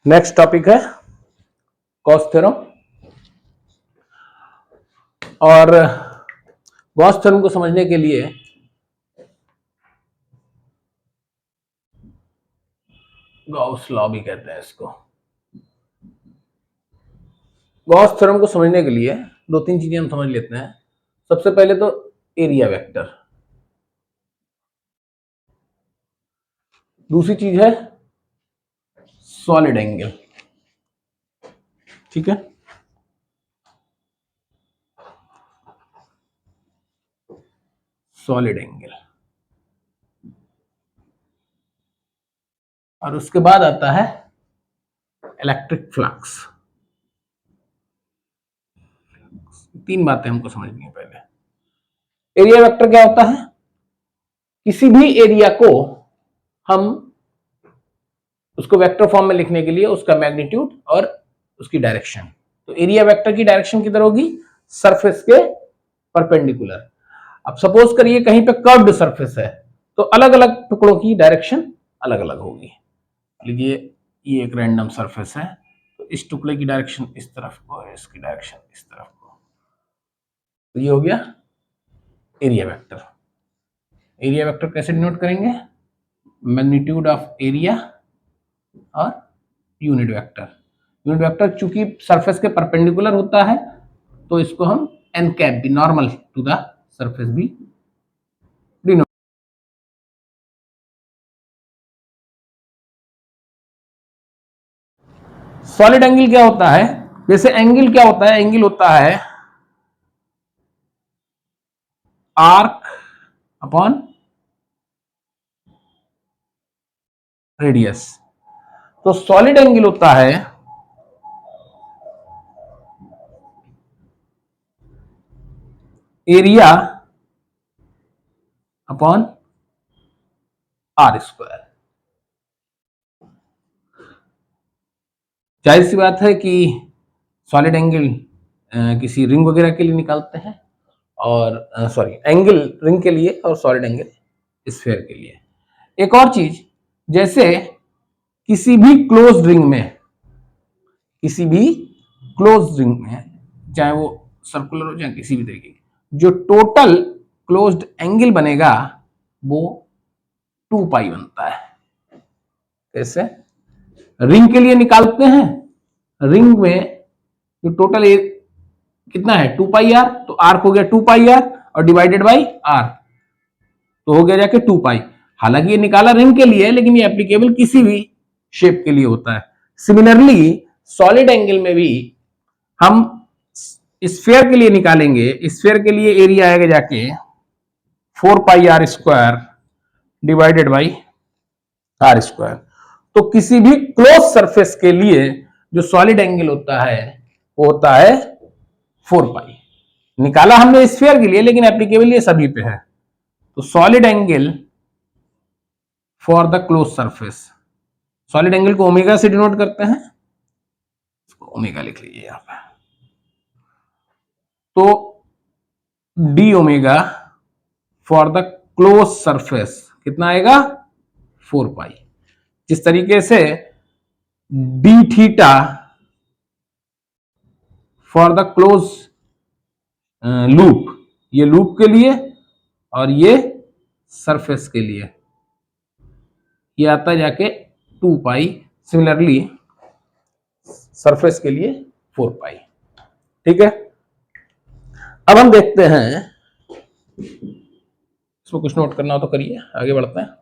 Next topic है Gauss theorem. और Gauss theorem को समझने के लिए गॉस लॉ भी कहते हैं इसको। गॉस थ्योरम को समझने के लिए दो तीन चीजें हम समझ लेते हैं। सबसे पहले तो एरिया वेक्टर, दूसरी चीज है सॉलिड एंगल। ठीक है, सॉलिड एंगल। और उसके बाद आता है इलेक्ट्रिक फ्लक्स। तीन बातें हमको समझनी है। पहले एरिया वेक्टर क्या होता है? किसी भी एरिया को हम उसको वेक्टर फॉर्म में लिखने के लिए उसका मैग्नीट्यूड और उसकी डायरेक्शन, तो एरिया वेक्टर की डायरेक्शन किधर होगी? सरफेस के परपेंडिकुलर। अब सपोज करिए कहीं पे कर्व्ड सरफेस है तो अलग अलग टुकड़ों की डायरेक्शन अलग अलग होगी। लीजिए ये एक रैंडम सरफेस है, तो इस टुकड़े की डायरेक्शन इस तरफ को है, इसकी डायरेक्शन इस तरफ को। तो ये हो गया एरिया वेक्टर। एरिया वेक्टर कैसे डिनोट करेंगे? मैग्नीट्यूड ऑफ एरिया और यूनिट वेक्टर। यूनिट वेक्टर चूंकि सरफेस के परपेंडिकुलर होता है तो इसको हम एन कैप भी, नॉर्मल टू द सरफेस भी डिनोट। सॉलिड एंगल क्या होता है? जैसे एंगल क्या होता है? एंगल होता है आर्क अपॉन रेडियस। तो सॉलिड एंगल होता है एरिया अपॉन आर स्क्वायर। जाहिर सी बात है कि सॉलिड एंगल किसी रिंग वगैरह के लिए निकालते हैं, और सॉरी एंगल रिंग के लिए और सॉलिड एंगल स्फीयर के लिए। एक और चीज, जैसे किसी भी क्लोज्ड रिंग में, किसी भी क्लोज्ड रिंग में, चाहे वो सर्कुलर हो चाहे किसी भी तरीके की, जो टोटल क्लोज्ड एंगल बनेगा वो 2 पाई बनता है। कैसे? रिंग के लिए निकालते हैं, रिंग में जो टोटल कितना है 2 पाई आर, तो आर्क हो गया 2 पाई आर और डिवाइडेड बाई आर, तो हो गया जाके 2 पाई। हालांकि ये निकाला रिंग के लिए, लेकिन ये एप्लीकेबल किसी भी शेप के लिए होता है। सिमिलरली सॉलिड एंगल में भी हम स्फीयर के लिए निकालेंगे, स्फीयर के लिए एरिया आएगा जाके 4 pi R square divided by R square. तो किसी भी क्लोज सरफेस के लिए जो सॉलिड एंगल होता है वो होता है 4 पाई। निकाला हमने स्फीयर के लिए, लेकिन एप्लीकेबल ये सभी पे है। तो solid angle for the close surface, solid angle को ओमेगा से डिनोट करते हैं, ओमेगा लिख लीजिए यहां पे। तो D omega for the close surface कितना आएगा? 4 पाई। जिस तरीके से D theta for the close loop, ये लूप के लिए और ये सरफेस के लिए, ये आता है जाके 2 पाई। सिमिलरली सरफेस के लिए 4 पाई। ठीक है, अब हम देखते हैं, इसको कुछ नोट करना हो तो करिए, आगे बढ़ते हैं।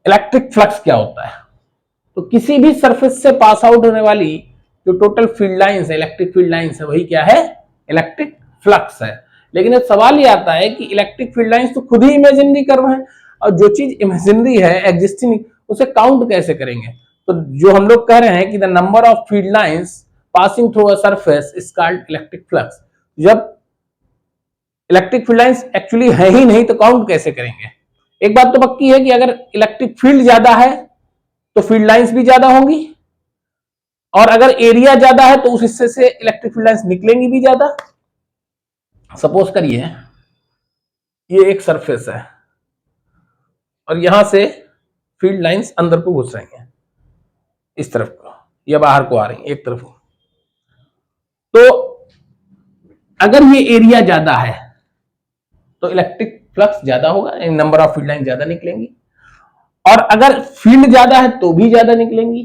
इलेक्ट्रिक फ्लक्स क्या होता है? तो किसी भी सरफेस से पास आउट होने वाली जो टोटल फील्ड लाइंस है, इलेक्ट्रिक फील्ड लाइंस है, वही क्या है? इलेक्ट्रिक फ्लक्स है। लेकिन एक सवाल ये आता है कि इलेक्ट्रिक फील्ड लाइंस तो खुद ही इमेजिनरी कर्व है, और जो चीज इमेजिनरी है, एग्जिस्टिंग, उसे काउंट कैसे करेंगे? तो जो हम लोग कह रहे हैं कि the number of field lines passing through a surface is called electric flux. जब इलेक्ट्रिक फील्ड लाइंस एक्चुअली है ही नहीं तो काउंट कैसे करेंगे? एक बात तो पक्की है कि अगर इलेक्ट्रिक फील्ड ज्यादा है तो फील्ड लाइंस भी ज्यादा होंगी, और अगर एरिया ज्यादा है तो उस हिस्से से इलेक्ट्रिक फील्ड लाइंस निकलेंगी भी ज्यादा। सपोज करिए ये एक सरफेस है और यहां से फील्ड लाइंस अंदर को घुस रही हैं, इस तरफ को या बाहर को आ रही है एक तरफ को। तो अगर ये एरिया ज्यादा है तो इलेक्ट्रिक फ्लक्स ज्यादा होगा, नंबर ऑफ फील्ड लाइन ज्यादा निकलेंगी, और अगर फील्ड ज्यादा है तो भी ज्यादा निकलेंगी।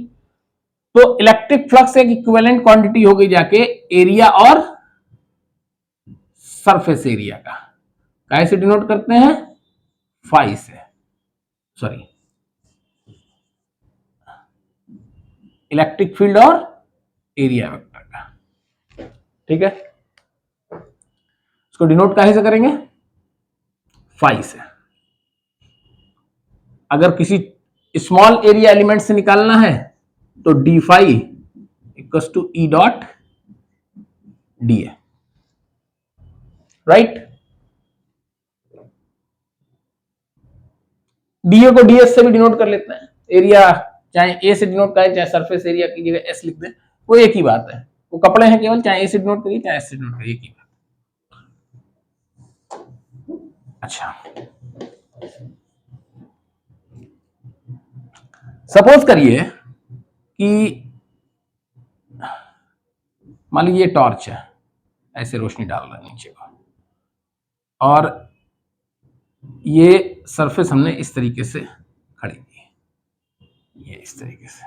तो इलेक्ट्रिक फ्लक्स एक इक्विवेलेंट क्वांटिटी हो गई जाके एरिया और सरफेस एरिया का। कैसे डिनोट करते हैं? फाई से, सॉरी, इलेक्ट्रिक फील्ड और एरिया वेक्टर का। ठीक है, इसको डिनोट काहे से करेंगे? फाई से। अगर किसी स्मॉल एरिया एलिमेंट से निकालना है तो D phi equal to E dot D A, right. DA को डीएस से भी डिनोट कर लेते हैं। एरिया चाहे ए से डिनोट करें चाहे सरफेस एरिया की जगह एस लिख दें, वो एक ही बात है, वो कपड़े हैं केवल, चाहे ए से डिनोट करिए चाहे एस से डिनोट करिए, एक ही बात। अच्छा, सपोज करिए कि मान लीजिए टॉर्च है, ऐसे रोशनी डाल रहा है नीचे को, और ये सरफेस हमने इस तरीके से खड़ी की, ये इस तरीके से।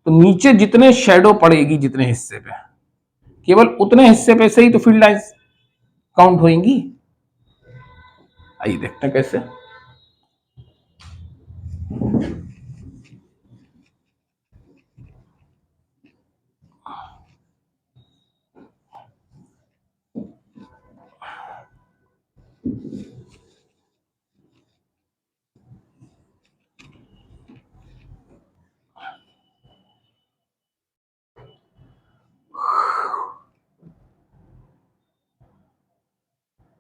तो नीचे जितने शेडो पड़ेगी जितने हिस्से पे, केवल उतने हिस्से पे से ही तो फील्ड लाइंस काउंट होंगी। आइए देखते हैं कैसे।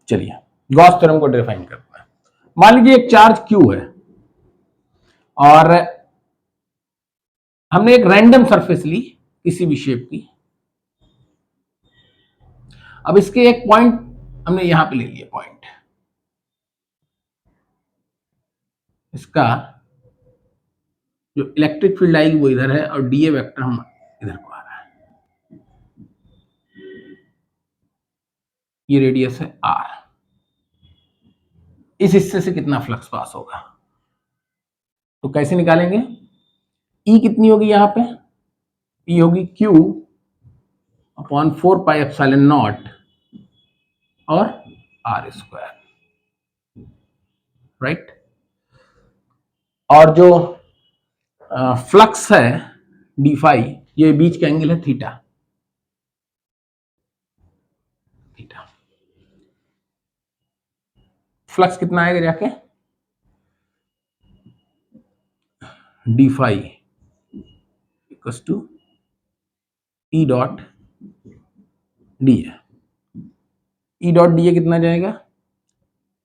चलिए गॉस थ्योरम को डिफाइन करते हैं। मान लीजिए एक चार्ज Q है और हमने एक रैंडम सरफेस ली किसी भी शेप की। अब इसके एक पॉइंट हमने यहां पे ले लिया, पॉइंट इसका जो इलेक्ट्रिक फील्ड आएगी वो इधर है और डीए वेक्टर हम इधर को आ रहा है, ये रेडियस है आर। इस हिस्से से कितना फ्लक्स पास होगा तो कैसे निकालेंगे? ई कितनी होगी यहां पे? ई होगी Q upon 4 pi epsilon not और आर स्क्वायर, राइट। और जो फ्लक्स है डी फाई, ये बीच का एंगल है थीटा, थीटा। फ्लक्स कितना आएगा जाके? D phi equal to E dot D A. E dot D A कितना जाएगा?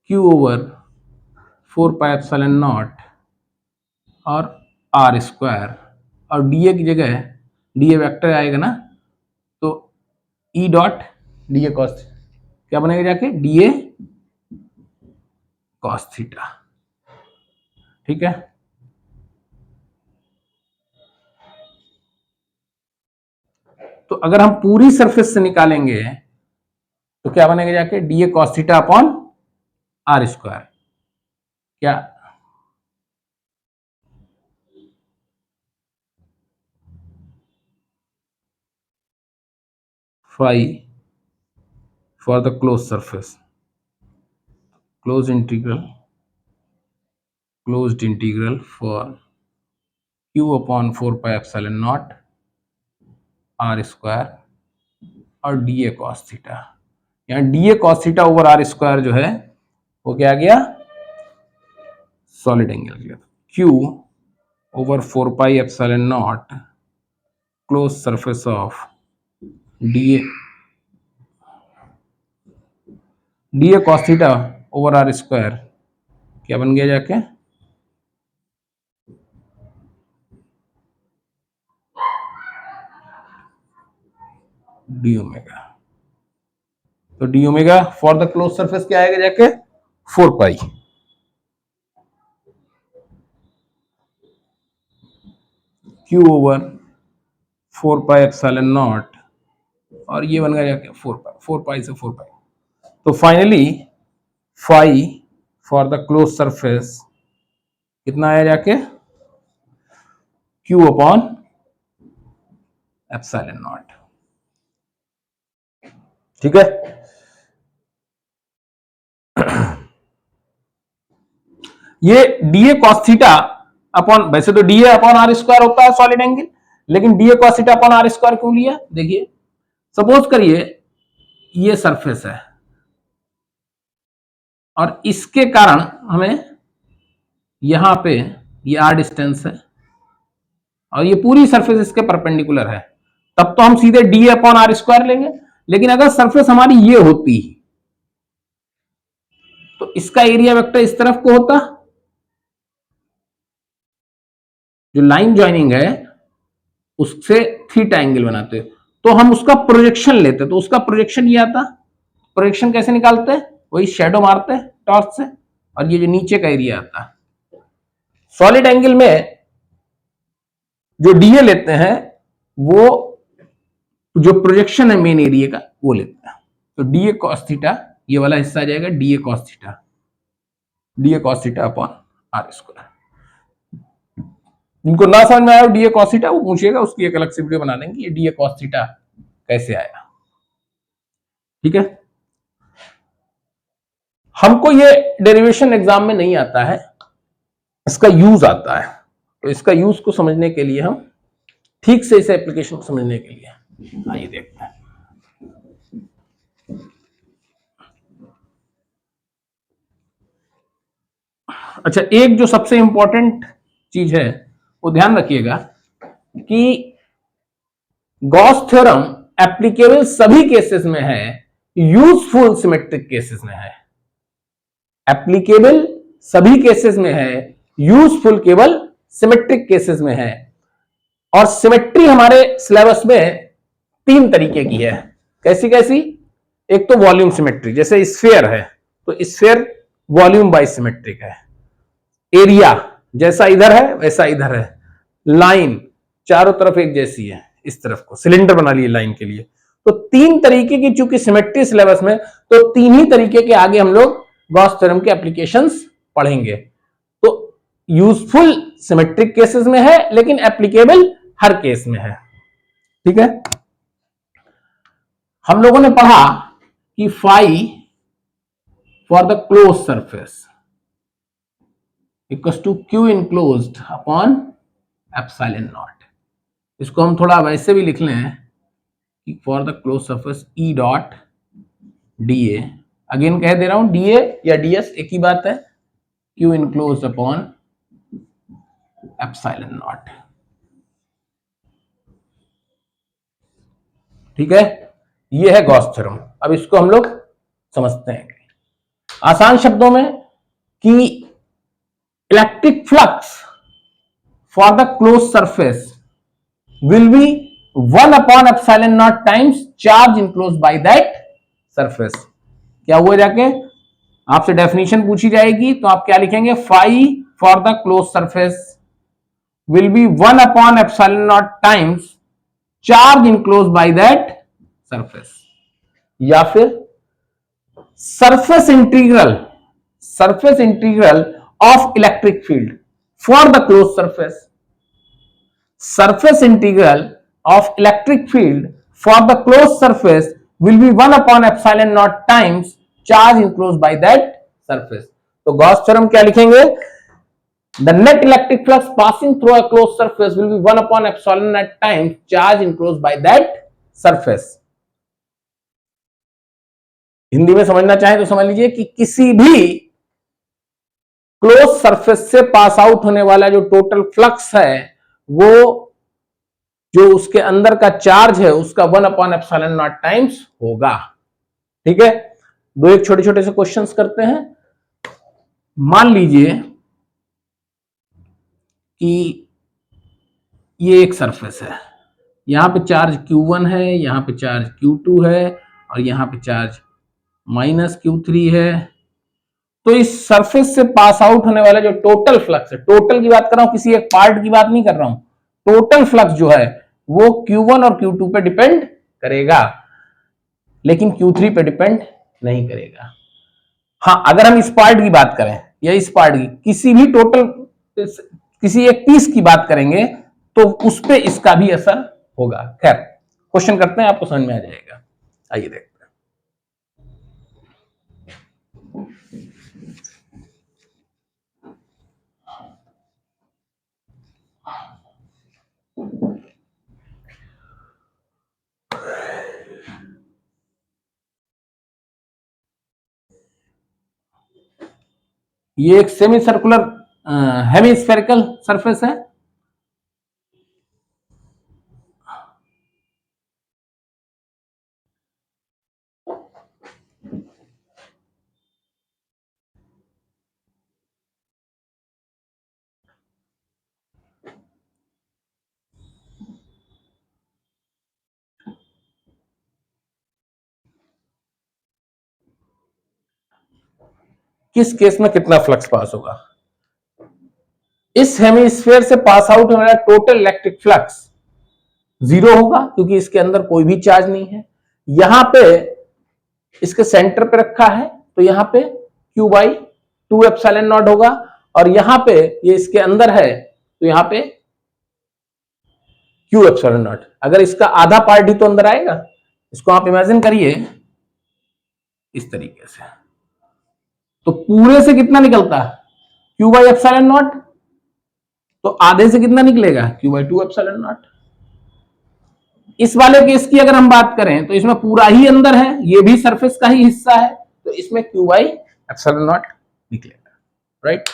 Q over 4 pi epsilon not और आर स्क्वायर, और डी ए की जगह डी ए वेक्टर आएगा ना, तो E dot D A cos, क्या बनेगा जाके? D A cos theta. ठीक है, तो अगर हम पूरी सरफेस से निकालेंगे तो क्या बनेगा जाके? D A cos theta upon R square. क्या phi for the closed surface, closed integral for Q upon 4 pi epsilon naught r square और डी ए कॉस थीटा। यहाँ D A cos theta over R square जो है वो क्या आ गया? Solid angle गया। Q over 4 pi epsilon naught close surface of D A D A cos theta over R square क्या बन गया जाके, डी ओमेगा। तो D omega for the close surface क्या आएगा जाके, 4 pi. Q over 4 pi epsilon not, और ये बन गया जाके 4 पाई से 4 पाई। तो finally phi for the close surface कितना आया जाके, क्यू अपॉन एप्सिलॉन नॉट। ठीक है, ये D A cos theta upon, वैसे तो D A upon R square होता है सॉलिड एंगल, लेकिन D A cos theta upon R square क्यों लिया, देखिए सपोज करिए ये सरफेस है और इसके कारण हमें यहां पे ये आर डिस्टेंस है और ये पूरी सरफेस इसके परपेंडिकुलर है, तब तो हम सीधे D A upon R square लेंगे। लेकिन अगर सरफेस हमारी ये होती तो इसका एरिया वेक्टर इस तरफ को होता, जो लाइन ज्वाइनिंग है उससे थीटा एंगल बनाते, तो हम उसका प्रोजेक्शन लेते, तो उसका प्रोजेक्शन ये आता। प्रोजेक्शन कैसे निकालते हैं, वही शैडो मारते हैं टॉर्च से, और ये जो नीचे का एरिया आता है। सॉलिड एंगल में जो डीए लेते हैं वो जो प्रोजेक्शन है मेन एरिया का वो लेते हैं। तो डीए कॉस थीटा ये वाला हिस्सा आ जाएगा DA cos theta, DA cos theta upon R square. जिनको ना समझ में आया डीए कॉस थीटा वो पूछिएगा, उसकी एक अलग से वीडियो बना देंगे, ये डीए कॉस थीटा कैसे आया। ठीक है, हमको ये डेरिवेशन एग्जाम में नहीं आता है, इसका यूज आता है। तो इसका यूज को समझने के लिए हम ठीक से इस एप्लीकेशन को समझने के लिए आइए देखते हैं। अच्छा, एक जो सबसे इंपॉर्टेंट चीज है वो ध्यान रखिएगा कि गॉस थ्योरम एप्लीकेबल सभी केसेस में है, यूजफुल सिमेट्रिक केसेस में है। एप्लीकेबल सभी केसेस में है, यूजफुल केवल सिमेट्रिक केसेस में है। और सिमेट्री हमारे सिलेबस में 3 तरीके की है। कैसी कैसी, एक तो वॉल्यूम सिमेट्री, जैसे स्फीयर है तो स्फीयर वॉल्यूम बाय सिमेट्रिक है। एरिया जैसा इधर है वैसा इधर है। लाइन चारों तरफ एक जैसी है, इस तरफ को सिलेंडर बना लिए लाइन के लिए। तो 3 तरीके की चूंकि सिमेट्री सिलेबस में, तो 3 ही तरीके के आगे हम लोग गॉस थ्योरम के एप्लीकेशंस पढ़ेंगे। तो यूजफुल सिमेट्रिक केसेस में है लेकिन एप्लीकेबल हर केस में है। ठीक है, हम लोगों ने पढ़ा कि phi for the close surface equals to Q enclosed upon epsilon not. इसको हम थोड़ा वैसे भी लिख लें कि for the close surface E dot D A, again कह दे रहा हूं डी ए या डीएस एक ही बात है, Q enclosed upon epsilon not. ठीक है, ये है गॉस थ्योरम। अब इसको हम लोग समझते हैं आसान शब्दों में कि electric flux for the close surface will be 1 upon epsilon not times charge enclosed by that surface. क्या हुआ जाके, आपसे डेफिनेशन पूछी जाएगी तो आप क्या लिखेंगे, phi for the close surface will be 1 upon epsilon not times charge enclosed by that surface. या फिर surface integral of electric field for the close surface, surface integral of electric field for the closed surface will be 1 upon epsilon naught times charge enclosed by that surface। तो Gauss theorem क्या लिखेंगे, the net electric flux passing through a closed surface will be 1 upon epsilon naught times charge enclosed by that surface। Hindi में समझना चाहे तो समझ लीजिए कि किसी भी क्लोज सरफेस से पास आउट होने वाला जो टोटल फ्लक्स है वो जो उसके अंदर का चार्ज है उसका 1 अपॉन एप्सिलॉन नॉट टाइम्स होगा। ठीक है, दो एक छोटे छोटे से क्वेश्चंस करते हैं। मान लीजिए कि ये एक सरफेस है, यहां पे चार्ज Q1 है, यहां पे चार्ज Q2 है और यहां पे चार्ज -Q3 है। तो इस सरफेस से पास आउट होने वाला जो टोटल फ्लक्स है, टोटल की बात कर रहा हूं, किसी एक पार्ट की बात नहीं कर रहा हूं, टोटल फ्लक्स जो है वो Q1 और Q2 पे डिपेंड करेगा, लेकिन Q3 पे डिपेंड नहीं करेगा। हाँ, अगर हम इस पार्ट की बात करें या इस पार्ट की, किसी भी टोटल, किसी एक पीस की बात करेंगे तो उस पे इसका भी असर होगा। खैर, क्वेश्चन करते हैं, आपको समझ में आ जाएगा। आइए देखते हैं। ये एक सेमी सर्कुलर हेमिस्फेरिकल सरफेस है। किस केस में कितना फ्लक्स पास होगा? इस हेमिस्फीयर से पास आउट होने वाला टोटल इलेक्ट्रिक फ्लक्स 0 होगा, क्योंकि इसके अंदर कोई भी चार्ज नहीं है। यहां पे इसके सेंटर पे रखा है तो यहां पे Q/2 एप्सिलॉन नॉट होगा, और यहां पे ये इसके अंदर है तो यहां पे Q एप्सिलॉन नॉट। अगर इसका आधा पार्ट ही तो अंदर आएगा, इसको आप इमेजिन करिए इस तरीके से, तो पूरे से कितना निकलता है Q/एप्सिलॉन नॉट, तो आधे से कितना निकलेगा Q/2 एप्सिलॉन नॉट। इस वाले केस की अगर हम बात करें तो इसमें पूरा ही अंदर है, ये भी सरफेस का ही हिस्सा है, तो इसमें Q/एप्सिलॉन नॉट निकलेगा, राइट।